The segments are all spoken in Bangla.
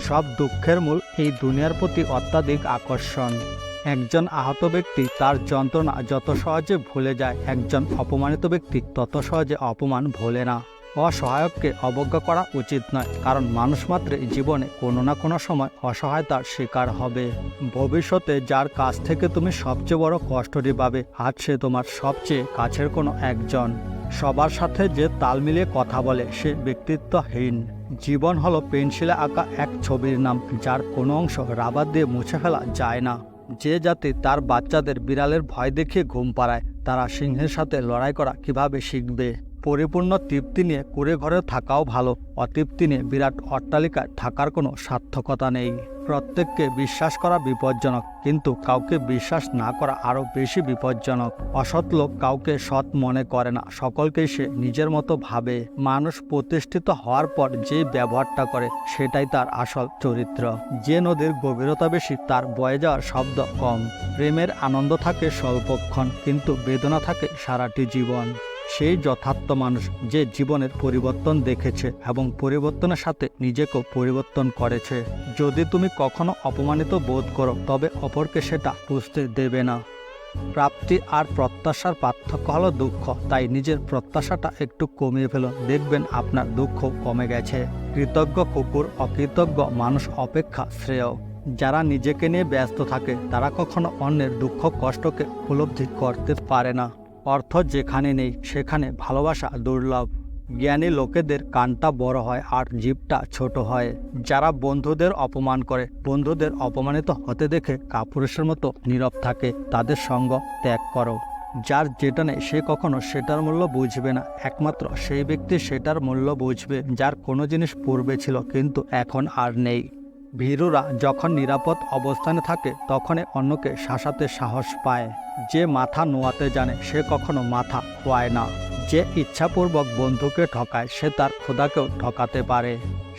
সব দুঃখের মূল এই দুনিয়ার প্রতি অত্যাধিক আকর্ষণ। একজন আহত ব্যক্তি তার যন্ত্রণা যত সহজে ভুলে যায়, একজন অপমানিত ব্যক্তি তত সহজে অপমান ভোলে না। অসহায়ককে অবজ্ঞা করা উচিত নয়, কারণ মানুষ মাত্রই জীবনে কোনো না কোনো সময় অসহায়তার শিকার হবে। ভবিষ্যতে যার কাছ থেকে তুমি সবচেয়ে বড় কষ্টটি পাবে, আজ সে তোমার সবচেয়ে কাছের কোনো একজন। সবার সাথে যে তাল মিলিয়ে কথা বলে সে ব্যক্তিত্বহীন। জীবন হলো পেন্সিলে আঁকা এক ছবির নাম, যার কোনো অংশ রাবার দিয়ে মুছে ফেলা যায় না। যে জাতি তার বাচ্চাদের বিড়ালের ভয় দেখিয়ে ঘুম পাড়ায়, তারা সিংহের সাথে লড়াই করা কিভাবে শিখবে? পরিপূর্ণ তৃপ্তি নিয়ে কুঁড়ে ঘরে থাকাও ভালো, অতৃপ্তি নিয়ে বিরাট অট্টালিকায় থাকার কোনো সার্থকতা নেই। প্রত্যেককে বিশ্বাস করা বিপজ্জনক, কিন্তু কাউকে বিশ্বাস না করা আরও বেশি বিপজ্জনক। অসৎ লোক কাউকে সৎ মনে করে না, সকলকেই সে নিজের মতো ভাবে। মানুষ প্রতিষ্ঠিত হওয়ার পর যে ব্যবহারটা করে সেটাই তার আসল চরিত্র। যে নদীর গভীরতা বেশি তার বয়ে যাওয়ার শব্দ কম। প্রেমের আনন্দ থাকে স্বল্পক্ষণ, কিন্তু বেদনা থাকে সারাটি জীবন। সেই যথার্থ মানুষ যে জীবনের পরিবর্তন দেখেছে এবং পরিবর্তনের সাথে নিজেকেও পরিবর্তন করেছে। যদি তুমি কখনো অপমানিত বোধ করো, তবে অপরকে সেটা বুঝতে দেবে না। প্রাপ্তি আর প্রত্যাশার পার্থক্য হলো দুঃখ, তাই নিজের প্রত্যাশাটা একটু কমিয়ে ফেলুন, দেখবেন আপনার দুঃখ কমে গেছে। কৃতজ্ঞ কুকুর অকৃতজ্ঞ মানুষ অপেক্ষা শ্রেয়। যারা নিজেকে নিয়ে ব্যস্ত থাকে তারা কখনো অন্যের দুঃখ কষ্টকে উপলব্ধি করতে পারে না। অর্থ যেখানে নেই সেখানে ভালোবাসা দুর্লভ। জ্ঞানী লোকেদের কানটা বড় হয় আর জিভটা ছোট হয়। যারা বন্ধুদের অপমান করে, বন্ধুদের অপমানিত হতে দেখে কাপুরুষের মতো নীরব থাকে, তাদের সঙ্গ ত্যাগ করো। যার যেটা নেই সে কখনো সেটার মূল্য বুঝবে না, একমাত্র সেই ব্যক্তি সেটার মূল্য বুঝবে যার কোনো জিনিস পূর্বে ছিল কিন্তু এখন আর নেই। ভীরুরা যখন নিরাপদ অবস্থানে থাকে তখনই অন্যকে শাসাতে সাহস পায়। যে মাথা নোয়াতে জানে সে কখনো মাথা খোয়ায় না। যে ইচ্ছাপূর্বক বন্ধুকে ঠকায় সে তার খোদাকেও ঠকাতে পারে।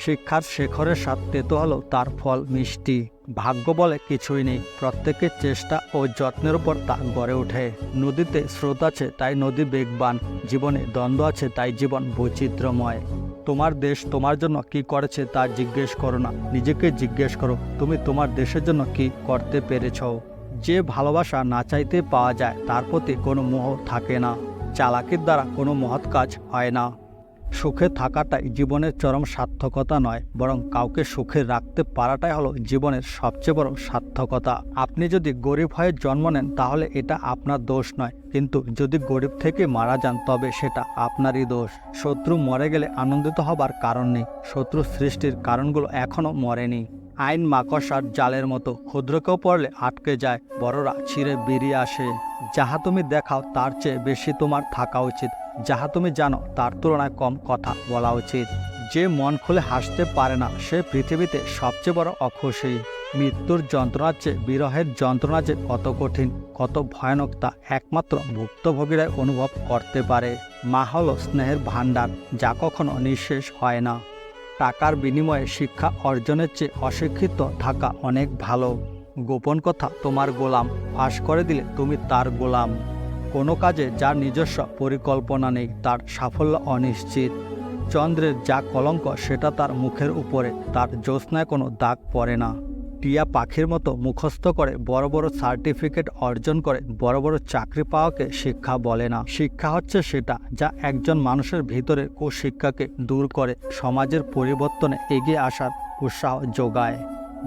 শিক্ষার শেখরের স্বাদ তেতো হলেও তার ফল মিষ্টি। ভাগ্য বলে কিছুই নেই, প্রত্যেকের চেষ্টা ও যত্নের উপর তা গড়ে ওঠে। নদীতে স্রোত আছে তাই নদী বেগবান, জীবনে দ্বন্দ্ব আছে তাই জীবন বৈচিত্র্যময়। তোমার দেশ তোমার জন্য কি করেছে তা জিজ্ঞেস করো না, নিজেকে জিজ্ঞেস করো তুমি তোমার দেশের জন্য কি করতে পেরেছ। যে ভালোবাসা না চাইতে পাওয়া যায় তার প্রতি কোনো মোহ থাকে না। চালাকির দ্বারা কোনো মহৎ কাজ হয় না। সুখে থাকাটাই জীবনের চরম সার্থকতা নয়, বরং কাউকে সুখে রাখতে পারাটাই হলো জীবনের সবচেয়ে বড় সার্থকতা। আপনি যদি গরিব হয়ে জন্ম নেন তাহলে এটা আপনার দোষ নয়, কিন্তু যদি গরিব থেকে মারা যান তবে সেটা আপনারই দোষ। শত্রু মরে গেলে আনন্দিত হবার কারণ নেই, শত্রু সৃষ্টির কারণগুলো এখনও মরেনি। আইন মাকড়সার জালের মতো, ক্ষুদ্র কেউ পড়লে আটকে যায়, বড়রা ছিঁড়ে বেরিয়ে আসে। যাহা তুমি দেখাও তার চেয়ে বেশি তোমার থাকা উচিত, যাহা তুমি জানো তার তুলনায় কম কথা বলা উচিত। যে মন খুলে হাসতে পারে না সে পৃথিবীতে সবচেয়ে বড় অখুশি। মৃত্যুর যন্ত্রণার চেয়ে বিরহের যন্ত্রণা যে কত কঠিন, কত ভয়ানক তা একমাত্র ভুক্তভোগীরাই অনুভব করতে পারে। মা হলো স্নেহের ভাণ্ডার, যা কখনো নিঃশেষ হয় না। টাকার বিনিময়ে শিক্ষা অর্জনের চেয়ে অশিক্ষিত থাকা অনেক ভালো। গোপন কথা তোমার গোলাম, ফাঁস করে দিলে তুমি তার গোলাম। কোনো কাজে যার নিজস্ব পরিকল্পনা নেই তার সাফল্য অনিশ্চিত। চন্দ্রের যা কলঙ্ক সেটা তার মুখের উপরে, তার জ্যোৎস্নায় কোনো দাগ পড়ে না। টিয়া পাখির মতো মুখস্থ করে বড় বড় সার্টিফিকেট অর্জন করে বড় বড় চাকরি পাওয়াকে শিক্ষা বলে না। শিক্ষা হচ্ছে সেটা যা একজন মানুষের ভিতরে কুশিক্ষাকে দূর করে সমাজের পরিবর্তনে এগিয়ে আসার উৎসাহ যোগায়।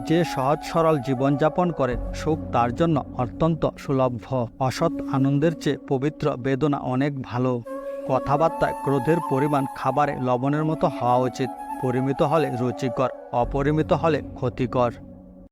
যে সহজ সরল জীবনযাপন করে সুখ তার জন্য অত্যন্ত সুলভ্য। অসৎ আনন্দের চেয়ে পবিত্র বেদনা অনেক ভালো। কথাবার্তায় ক্রোধের পরিমাণ খাবারে লবণের মতো হওয়া উচিত, পরিমিত হলে রুচিকর, অপরিমিত হলে ক্ষতিকর।